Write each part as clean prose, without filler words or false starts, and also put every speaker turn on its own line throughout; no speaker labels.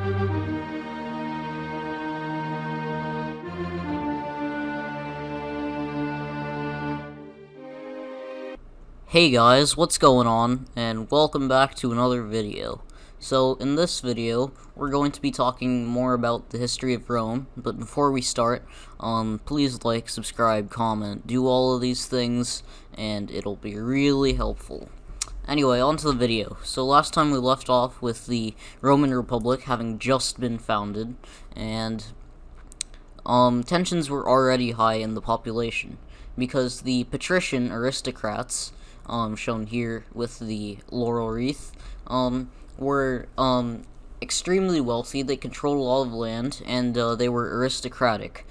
Hey guys, what's going on, and welcome back to another video. So, in this video, we're going to be talking more about the history of Rome, but before we start, please like, subscribe, comment, do all of these things, and it'll be really helpful. Anyway, on to the video. So last time we left off with the Roman Republic having just been founded, and tensions were already high in the population, because the patrician aristocrats, shown here with the laurel wreath, were extremely wealthy. They controlled a lot of land, and they were aristocratic,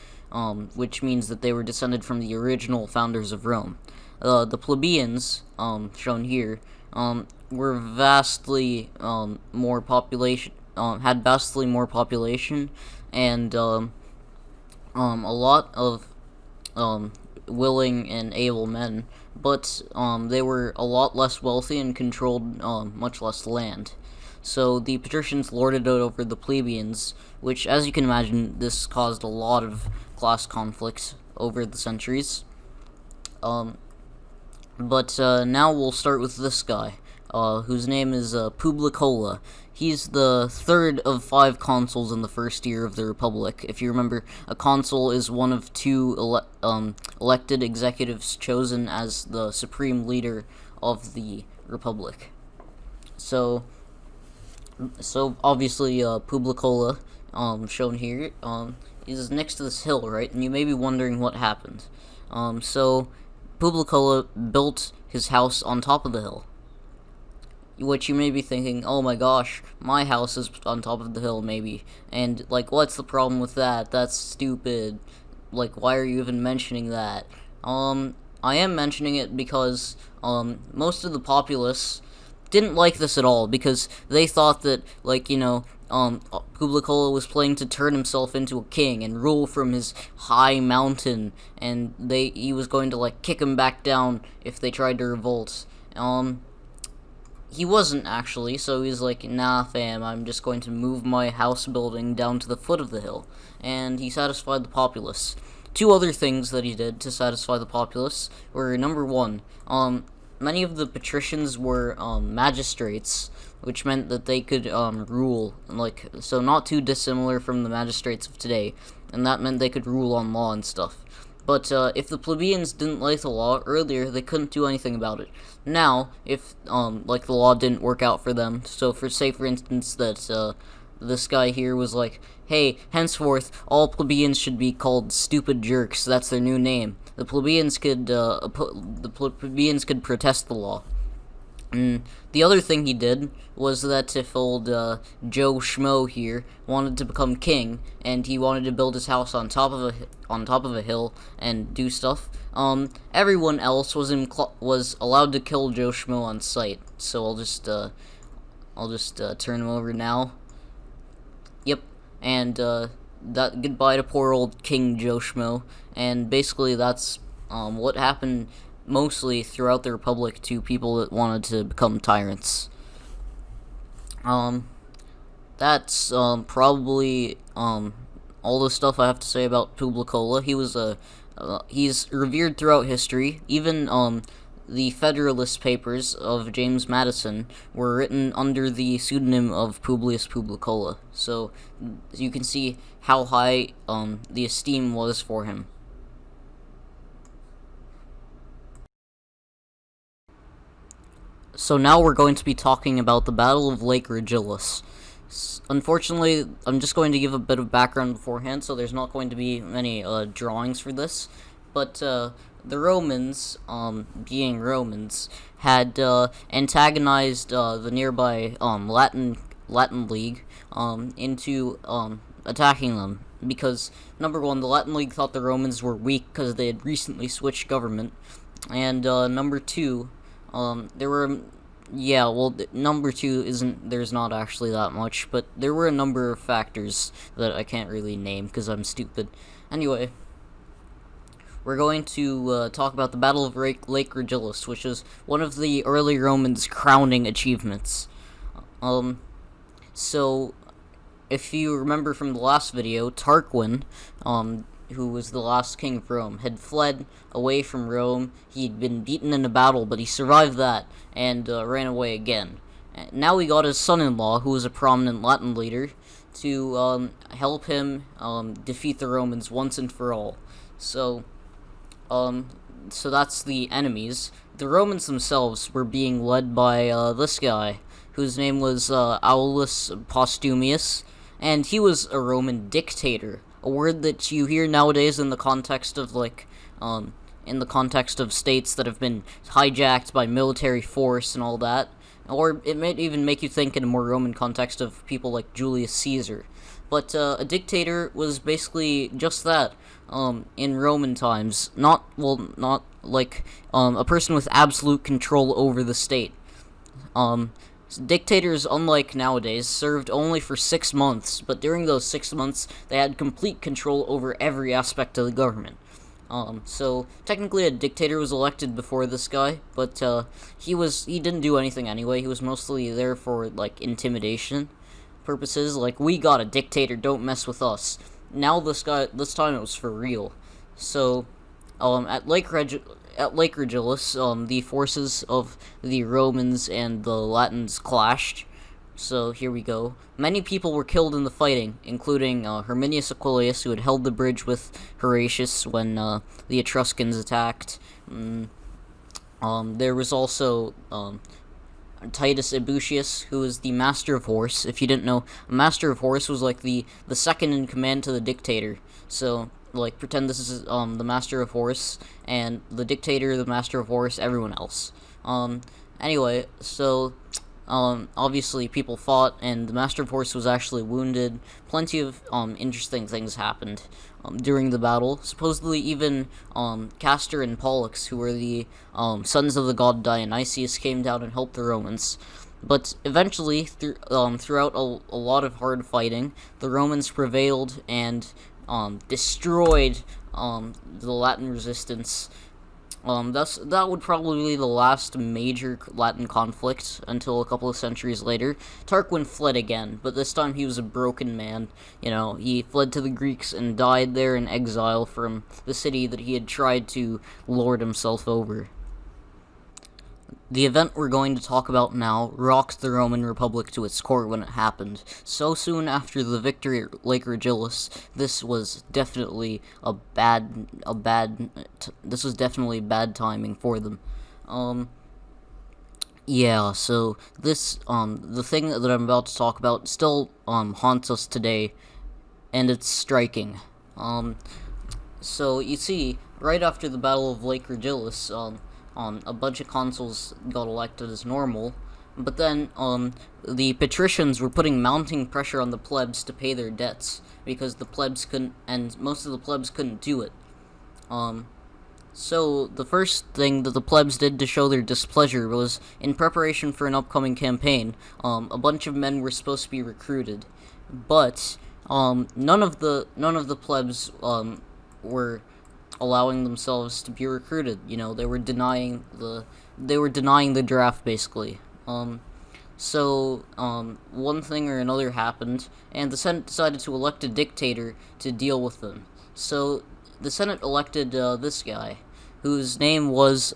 which means that they were descended from the original founders of Rome. The plebeians, shown here, were vastly more population, had vastly more population, and a lot of willing and able men, but they were a lot less wealthy and controlled much less land. So the patricians lorded it over the plebeians, which, as you can imagine, this caused a lot of class conflicts over the centuries. But now we'll start with this guy, whose name is Publicola. He's the third of 5 consuls in the first year of the Republic. If you remember, a consul is one of 2 elected executives chosen as the supreme leader of the Republic. So obviously, Publicola, shown here, is next to this hill, right? And you may be wondering what happened. So Publicola built his house on top of the hill. Which you may be thinking, oh my gosh, my house is on top of the hill, maybe. And, like, what's the problem with that? That's stupid. Like, why are you even mentioning that? I am mentioning it because, most of the populace didn't like this at all, because they thought that, like, Publicola was planning to turn himself into a king and rule from his high mountain, and he was going to, like, kick him back down if they tried to revolt. He wasn't, actually, so he's like, nah fam, I'm just going to move my house building down to the foot of the hill, and he satisfied the populace. 2 other things that he did to satisfy the populace were, number 1, many of the patricians were magistrates, which meant that they could rule, like, so not too dissimilar from the magistrates of today, and that meant they could rule on law and stuff. But if the plebeians didn't like the law earlier, they couldn't do anything about it. Now, if like the law didn't work out for them, so for instance that this guy here was like, hey, henceforth all plebeians should be called stupid jerks. That's their new name. The plebeians could protest the law. And the other thing he did was that if old Joe Schmo here wanted to become king, and he wanted to build his house on top of a hill and do stuff, everyone else was allowed to kill Joe Schmo on sight. So I'll just turn him over now. Yep, and that goodbye to poor old King Joe Schmo, and basically that's what happened mostly throughout the Republic to people that wanted to become tyrants. That's probably all the stuff I have to say about Publicola. He's revered throughout history. Even the Federalist Papers of James Madison were written under the pseudonym of Publius Publicola. So you can see how high the esteem was for him. So now we're going to be talking about the Battle of Lake Regillus. Unfortunately, I'm just going to give a bit of background beforehand, so there's not going to be many drawings for this. But the Romans, being Romans, had antagonized the nearby Latin League into attacking them. Because, number 1, the Latin League thought the Romans were weak because they had recently switched government. And number 2, there were, number 2 there's not actually that much, but there were a number of factors that I can't really name because I'm stupid. Anyway, we're going to talk about the Battle of Lake Regillus, which is one of the early Romans' crowning achievements. So if you remember from the last video, Tarquin, who was the last king of Rome, had fled away from Rome. He'd been beaten in a battle, but he survived that and ran away again. Now we got his son-in-law, who was a prominent Latin leader, to help him defeat the Romans once and for all. So, so that's the enemies. The Romans themselves were being led by this guy, whose name was Aulus Postumius, and he was a Roman dictator, a word that you hear nowadays in the context of, like, in the context of states that have been hijacked by military force and all that. Or it might even make you think in a more Roman context of people like Julius Caesar. But a dictator was basically just that, in Roman times. Not like a person with absolute control over the state. Dictators, unlike nowadays, served only for 6 months, but during those 6 months, they had complete control over every aspect of the government. So technically a dictator was elected before this guy, but he didn't do anything anyway. He was mostly there for, like, intimidation purposes. Like, we got a dictator, don't mess with us. Now this time it was for real. So, at Lake Regillus, the forces of the Romans and the Latins clashed. So here we go. Many people were killed in the fighting, including Herminius Aquilius, who had held the bridge with Regis when the Etruscans attacked. There was also Titus Ebucius, who was the Master of Horse. If you didn't know, a Master of Horse was like the second in command to the dictator. So, like, pretend this is the Master of Horse, and the dictator, the Master of Horse, everyone else. Anyway, so obviously people fought, and the Master of Horse was actually wounded. Plenty of interesting things happened during the battle. Supposedly even Castor and Pollux, who were the sons of the god Dionysius, came down and helped the Romans. But eventually, throughout a lot of hard fighting, the Romans prevailed and destroyed the Latin resistance. That would probably be the last major Latin conflict until a couple of centuries later. Tarquin fled again, but this time he was a broken man. You know, he fled to the Greeks and died there in exile from the city that he had tried to lord himself over. The event we're going to talk about now rocked the Roman Republic to its core when it happened. So soon after the victory at Lake Regillus, this was definitely bad timing for them. Yeah, so this, the thing that I'm about to talk about still, haunts us today, and it's striking. So you see, right after the Battle of Lake Regillus, a bunch of consuls got elected as normal, but then, the patricians were putting mounting pressure on the plebs to pay their debts, because the plebs couldn't, and most of the plebs couldn't do it. So the first thing that the plebs did to show their displeasure was, in preparation for an upcoming campaign, a bunch of men were supposed to be recruited, but, none of the plebs, were allowing themselves to be recruited. You know, they were denying the draft, basically. So one thing or another happened, and the Senate decided to elect a dictator to deal with them. So the Senate elected this guy, whose name was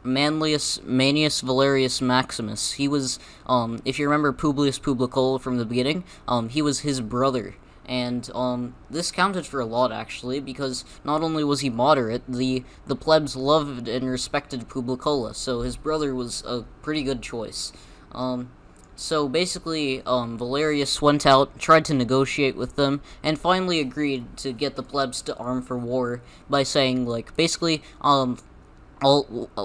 Manius Valerius Maximus. He was, if you remember Publius Publicola from the beginning, he was his brother. And this counted for a lot, actually, because not only was he moderate, the plebs loved and respected Publicola, so his brother was a pretty good choice. So basically, Valerius went out, tried to negotiate with them, and finally agreed to get the plebs to arm for war by saying, like, basically,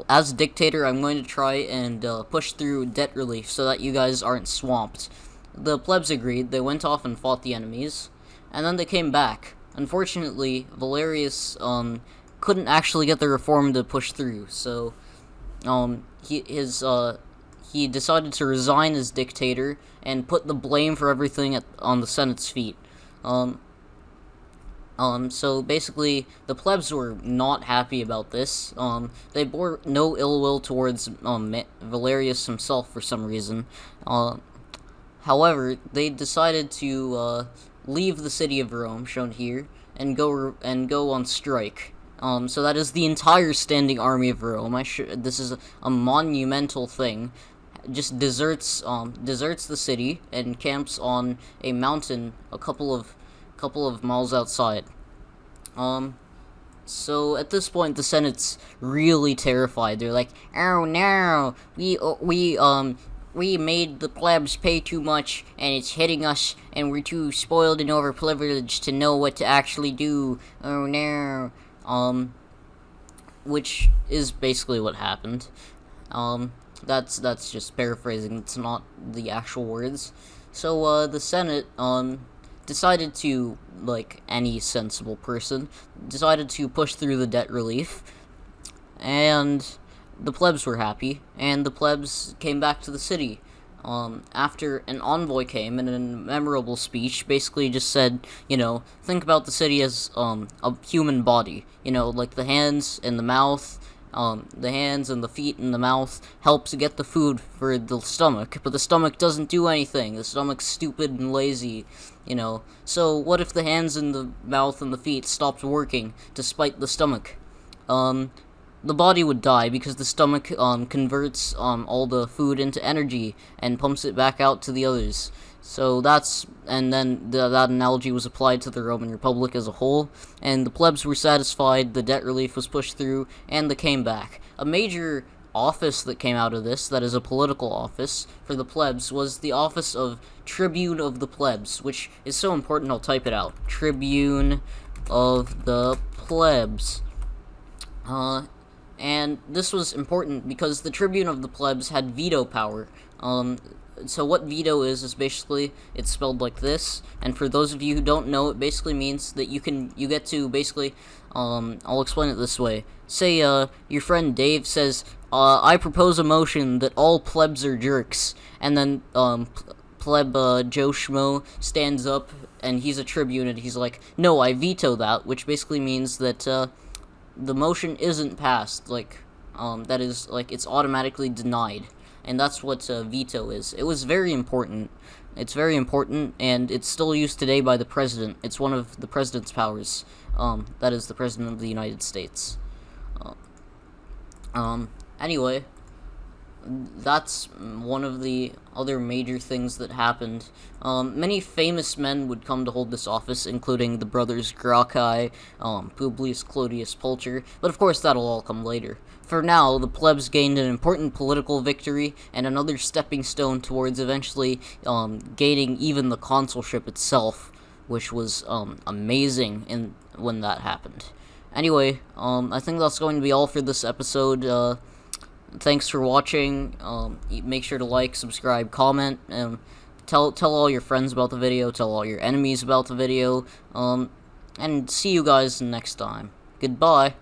as dictator, I'm going to try and push through debt relief so that you guys aren't swamped. The plebs agreed. They went off and fought the enemies, and then they came back. Unfortunately, Valerius couldn't actually get the reform to push through, so he decided to resign as dictator and put the blame for everything on the Senate's feet. So basically, the plebs were not happy about this. They bore no ill will towards Valerius himself for some reason. However, they decided to leave the city of Rome, shown here, and go on strike. So that is the entire standing army of Rome. This is a monumental thing. Just deserts the city and camps on a mountain a couple of miles outside. So at this point, the Senate's really terrified. They're like, "Oh no, we made the plebs pay too much, and it's hitting us, and we're too spoiled and overprivileged to know what to actually do. Oh no." Which is basically what happened. That's just paraphrasing. It's not the actual words. So the Senate decided to, like any sensible person, decided to push through the debt relief, and the plebs were happy, and the plebs came back to the city. After an envoy came and in a memorable speech basically just said, think about the city as a human body. Like the hands and the mouth, the hands and the feet and the mouth help to get the food for the stomach, but the stomach doesn't do anything. The stomach's stupid and lazy, So what if the hands and the mouth and the feet stopped working despite the stomach? The body would die because the stomach converts all the food into energy and pumps it back out to the others. So then that analogy was applied to the Roman Republic as a whole, and the plebs were satisfied, the debt relief was pushed through, and they came back. A major office that came out of this, that is a political office for the plebs, was the office of Tribune of the Plebs, which is so important I'll type it out. Tribune of the Plebs. And this was important because the Tribune of the Plebs had veto power. So what veto is basically, it's spelled like this, and for those of you who don't know, it basically means that you get to basically, I'll explain it this way. Say, your friend Dave says, I propose a motion that all plebs are jerks, and then, pleb, Joe Schmo stands up, and he's a tribune, and he's like, no, I veto that, which basically means that, the motion isn't passed, that is, it's automatically denied. And that's what veto is. It was very important. It's very important, and it's still used today by the president. It's one of the president's powers. That is the president of the United States. Anyway, that's one of the other major things that happened. Many famous men would come to hold this office, including the brothers Gracchi, Publius Clodius Pulcher, but of course that'll all come later. For now, the plebs gained an important political victory, and another stepping stone towards eventually gaining even the consulship itself, which was amazing when that happened. Anyway, I think that's going to be all for this episode. Thanks for watching. Make sure to like, subscribe, comment, and tell all your friends about the video, tell all your enemies about the video, and see you guys next time. Goodbye.